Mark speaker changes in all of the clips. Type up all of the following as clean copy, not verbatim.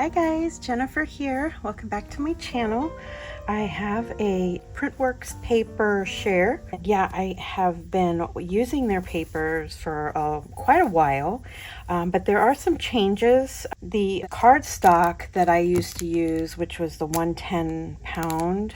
Speaker 1: Hi guys, Jennifer here. Welcome back to my channel. I have a PrintWorks paper share. Yeah, I have been using their papers for quite a while, but there are some changes. The cardstock that I used to use, which was the 110-pound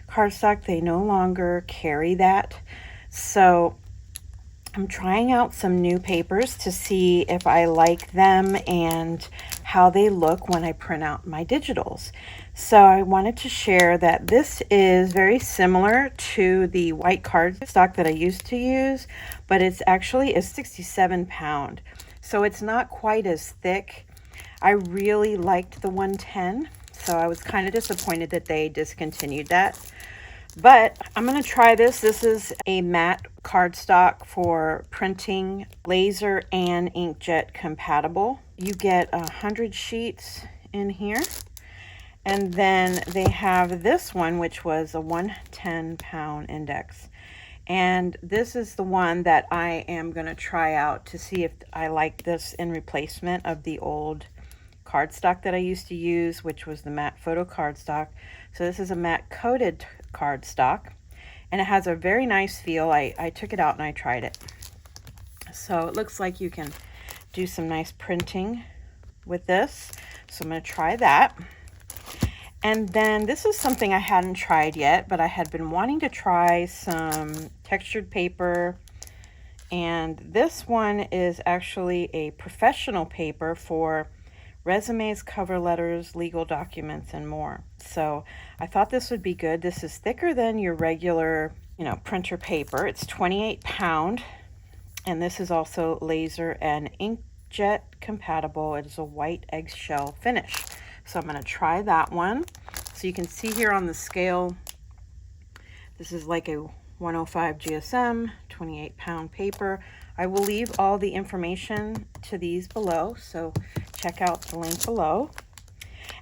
Speaker 1: cardstock, they no longer carry that. So I'm trying out some new papers to see if I like them and how they look when I print out my digitals. So I wanted to share that this is very similar to the white cardstock that I used to use, but it's actually a 67-pound. So it's not quite as thick. I really liked the 110, so I was kind of disappointed that they discontinued that. But I'm going to try this. This is a matte cardstock for printing, laser and inkjet compatible. You get 100 sheets in here. And then they have this one, which was a 110-pound index. And this is the one that I am going to try out to see if I like this in replacement of the old cardstock that I used to use, which was the matte photo cardstock. So this is a matte coated cardstock, and it has a very nice feel. I took it out and I tried it. So it looks like you can do some nice printing with this. So I'm going to try that. And then this is something I hadn't tried yet, but I had been wanting to try some textured paper. And this one is actually a professional paper for resumes, cover letters, legal documents, and more. So I thought this would be good. This is thicker than your regular, printer paper. It's 28-pound, and this is also laser and inkjet compatible. It is a white eggshell finish. So I'm going to try that one. So you can see here on the scale, this is like a 105 GSM, 28-pound paper. I will leave all the information to these below, so check out the link below.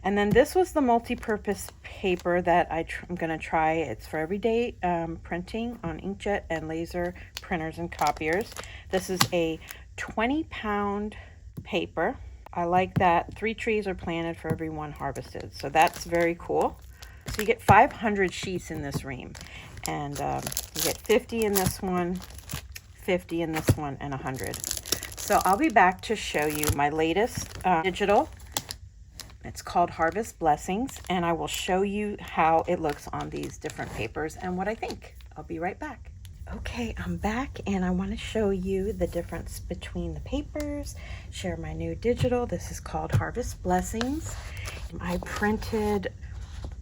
Speaker 1: And then this was the multi-purpose paper that I'm going to try. It's for everyday printing on inkjet and laser printers and copiers. This is a 20-pound paper. I like that 3 trees are planted for every 1 harvested. So that's very cool. So you get 500 sheets in this ream. And you get 50 in this one, 50 in this one, and 100. So I'll be back to show you my latest digital. It's called Harvest Blessings, and I will show you how it looks on these different papers and what I think. I'll be right back. Okay, I'm back, and I want to show you the difference between the papers, share my new digital. This is called Harvest Blessings. I printed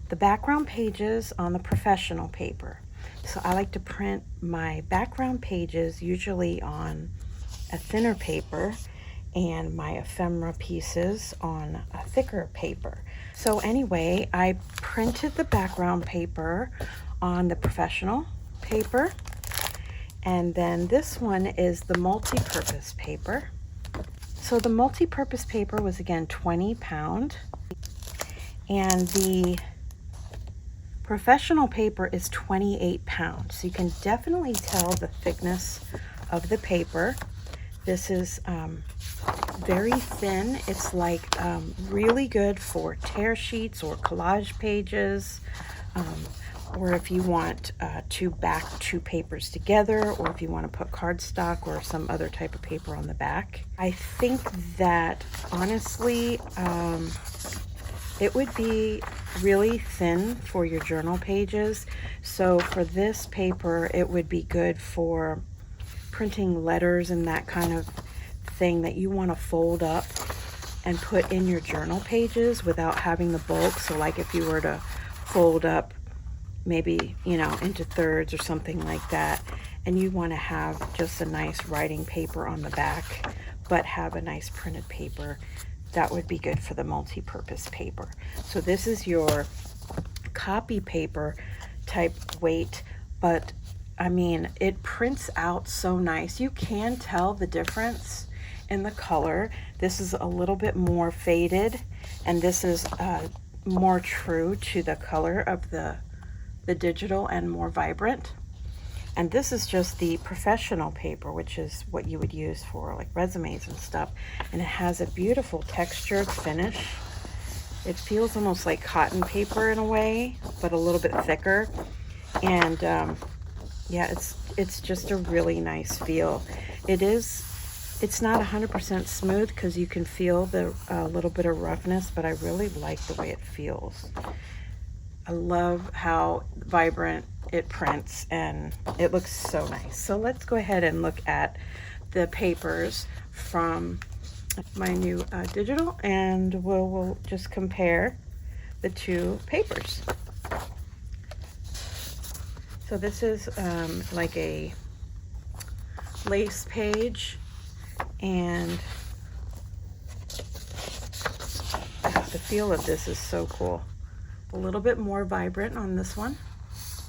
Speaker 1: the background pages on the professional paper. So I like to print my background pages usually on a thinner paper and my ephemera pieces on a thicker paper. So anyway, I printed the background paper on the professional paper, and then this one is the multi-purpose paper. So the multi-purpose paper was again 20-pound, and the professional paper is 28 pounds. So you can definitely tell the thickness of the paper. This is very thin. It's like really good for tear sheets or collage pages, or if you want to back 2 papers together, or if you want to put cardstock or some other type of paper on the back. I think that honestly, it would be really thin for your journal pages. So for this paper, it would be good for printing letters and that kind of thing that you want to fold up and put in your journal pages without having the bulk. So like if you were to fold up maybe, into thirds or something like that, and you want to have just a nice writing paper on the back, but have a nice printed paper, that would be good for the multi-purpose paper. So this is your copy paper type weight, but I mean, it prints out so nice. You can tell the difference in the color. This is a little bit more faded, and this is more true to the color of the digital and more vibrant. And this is just the professional paper, which is what you would use for like resumes and stuff. And it has a beautiful textured finish. It feels almost like cotton paper in a way, but a little bit thicker. And yeah, it's just a really nice feel. It's not 100% smooth because you can feel the little bit of roughness, but I really like the way it feels. I love how vibrant it prints and it looks so nice. So let's go ahead and look at the papers from my new digital, and we'll just compare the two papers. So this is like a lace page, and the feel of this is so cool. A little bit more vibrant on this one,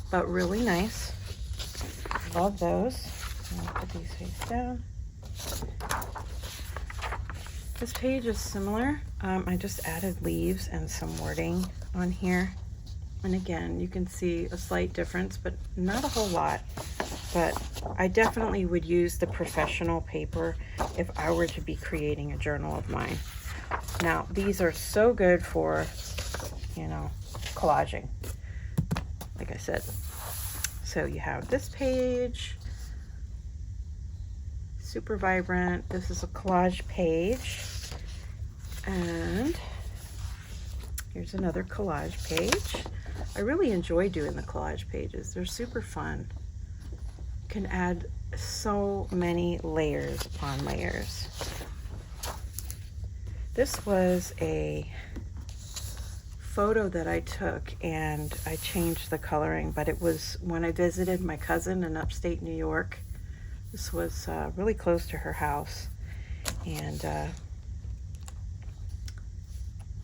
Speaker 1: but really nice. Love those. I'll put these face down. This page is similar. I just added leaves and some wording on here. And again, you can see a slight difference, but not a whole lot. But I definitely would use the professional paper if I were to be creating a journal of mine. Now, these are so good for, you know, collaging, like I said. So you have this page, super vibrant. This is a collage page. And here's another collage page. I really enjoy doing the collage pages. They're super fun. Can add so many layers upon layers. This was a photo that I took and I changed the coloring, but it was when I visited my cousin in upstate New York. This was really close to her house, and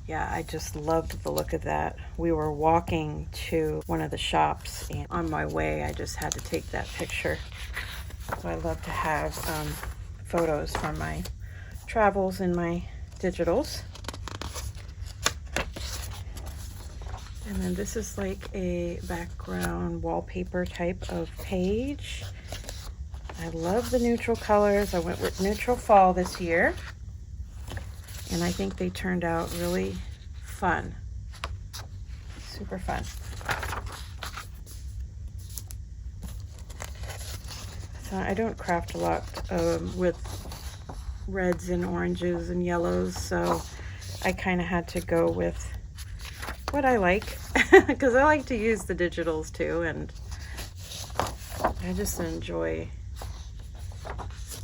Speaker 1: yeah, I just loved the look of that. We were walking to one of the shops, and on my way I just had to take that picture. So I love to have photos from my travels in my digitals. And then this is like a background wallpaper type of page. I love the neutral colors. I went with neutral fall this year, and I think they turned out really fun. Super fun. So I don't craft a lot with reds and oranges and yellows, so I kind of had to go with what I like, because I like to use the digitals too, and I just enjoy,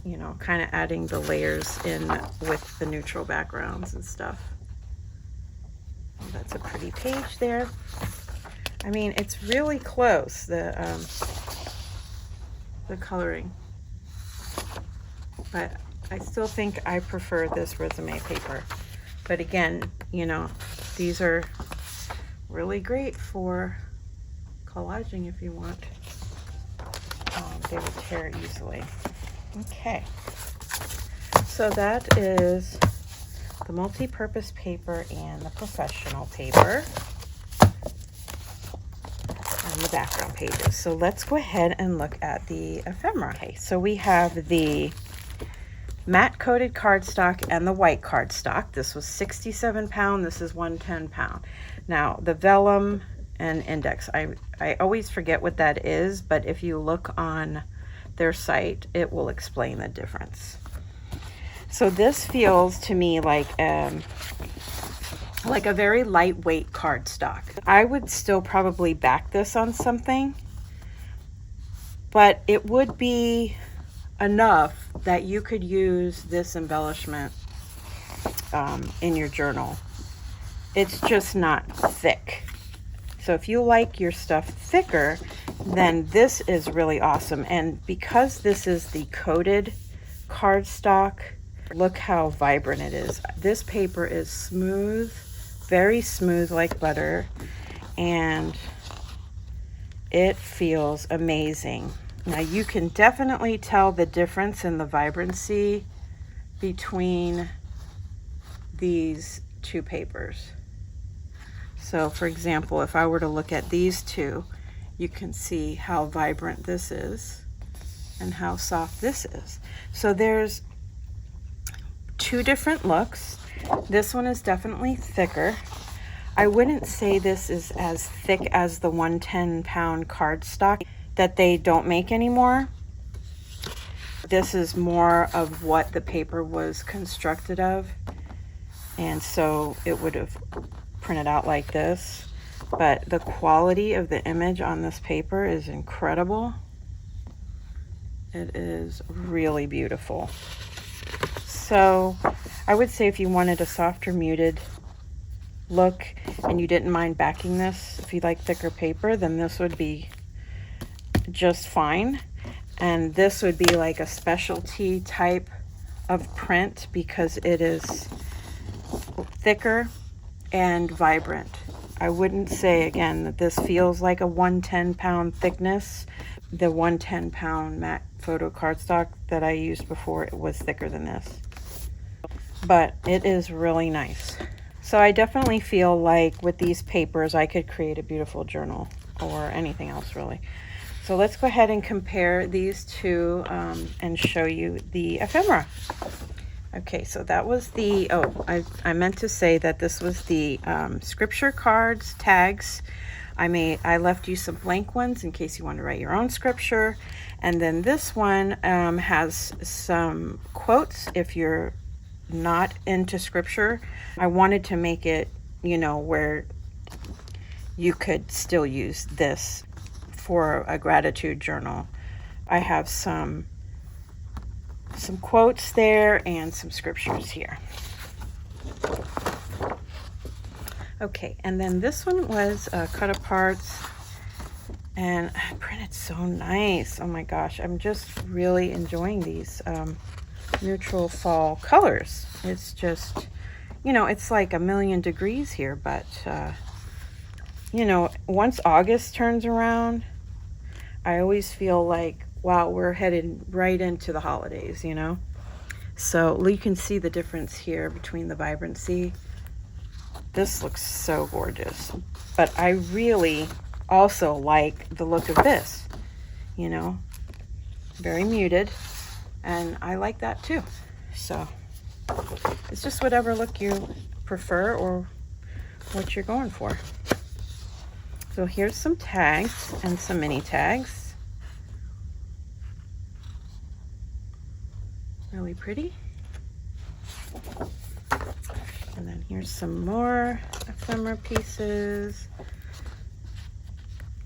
Speaker 1: you know, kind of adding the layers in with the neutral backgrounds and stuff. Oh, that's a pretty page there. I mean, it's really close, the coloring, but I still think I prefer this resume paper. But again, you know, these are really great for collaging if you want. They would tear easily. Okay, so that is the multi-purpose paper and the professional paper and the background pages. So let's go ahead and look at the ephemera. Okay, so we have the matte coated cardstock and the white cardstock. This was 67 pound, this is 110 pound. Now the vellum and index, I always forget what that is, but if you look on their site, it will explain the difference. So this feels to me like a very lightweight cardstock. I would still probably back this on something, but it would be enough that you could use this embellishment in your journal. It's just not thick. So if you like your stuff thicker, then this is really awesome. And because this is the coated cardstock, look how vibrant it is. This paper is smooth, very smooth like butter, and it feels amazing. Now you can definitely tell the difference in the vibrancy between these two papers. So for example, if I were to look at these two, you can see how vibrant this is and how soft this is. So there's two different looks. This one is definitely thicker. I wouldn't say this is as thick as the 110-pound cardstock that they don't make anymore. This is more of what the paper was constructed of, and so it would have printed out like this. But the quality of the image on this paper is incredible. It is really beautiful. So I would say if you wanted a softer muted look and you didn't mind backing this, if you like thicker paper, then this would be just fine. And this would be like a specialty type of print because it is thicker and vibrant. I wouldn't say again that this feels like a 110-pound thickness. The 110-pound matte photo cardstock that I used before, it was thicker than this. But it is really nice. So I definitely feel like with these papers I could create a beautiful journal or anything else really. So let's go ahead and compare these two and show you the ephemera. Okay, so that was the, I meant to say that this was the scripture cards, tags. I left you some blank ones in case you want to write your own scripture. And then this one has some quotes if you're not into scripture. I wanted to make it, you know, where you could still use this for a gratitude journal. I have some quotes there and some scriptures here. Okay, and then this one was cut aparts and printed so nice. Oh my gosh, I'm just really enjoying these neutral fall colors. It's just, you know, it's like a million degrees here, but you know, once August turns around, I always feel like, wow, we're headed right into the holidays, you know? So you can see the difference here between the vibrancy. This looks so gorgeous. But I really also like the look of this, you know? Very muted. And I like that too. So it's just whatever look you prefer or what you're going for. So here's some tags and some mini tags. Really pretty. And then here's some more ephemera pieces.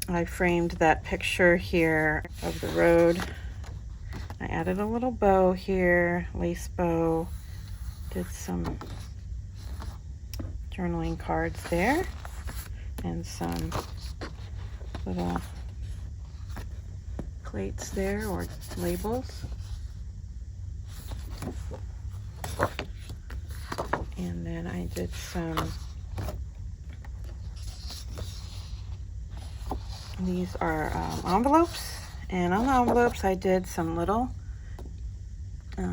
Speaker 1: I framed that picture here of the road. I added a little bow here, lace bow. Did some journaling cards there and some little plates there or labels. And then I did some, these are envelopes, and on the envelopes I did some little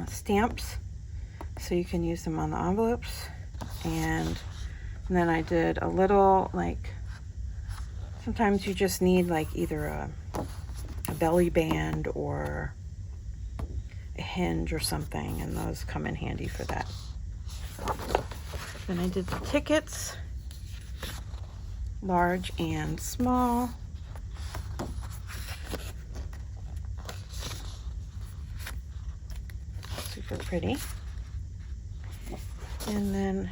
Speaker 1: stamps so you can use them on the envelopes. And then I did a little, like, sometimes you just need like either a belly band or a hinge or something, and those come in handy for that. Then I did the tickets, large and small. Super pretty. And then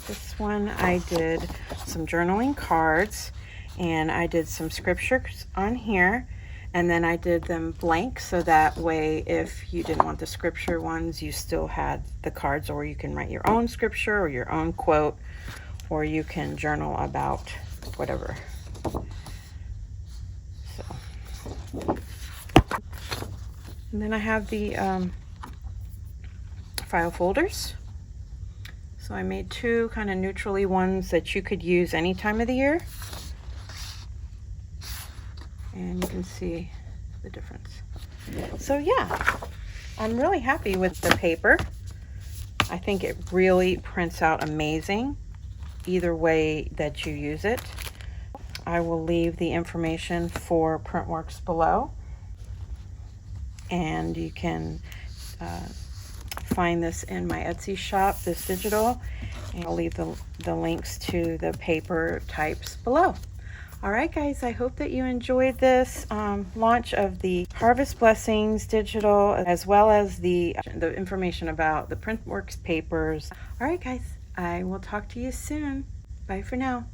Speaker 1: this one I did some journaling cards, and I did some scriptures on here, and then I did them blank so that way if you didn't want the scripture ones, you still had the cards, or you can write your own scripture or your own quote, or you can journal about whatever. So, and then I have the file folders. So I made two kind of neutrally ones that you could use any time of the year. And you can see the difference. So yeah, I'm really happy with the paper. I think it really prints out amazing either way that you use it. I will leave the information for PrintWorks below, and you can find this in my Etsy shop, this digital, and I'll leave the links to the paper types below. All right, guys, I hope that you enjoyed this launch of the Harvest Blessings digital, as well as the information about the PrintWorks papers. All right, guys, I will talk to you soon. Bye for now.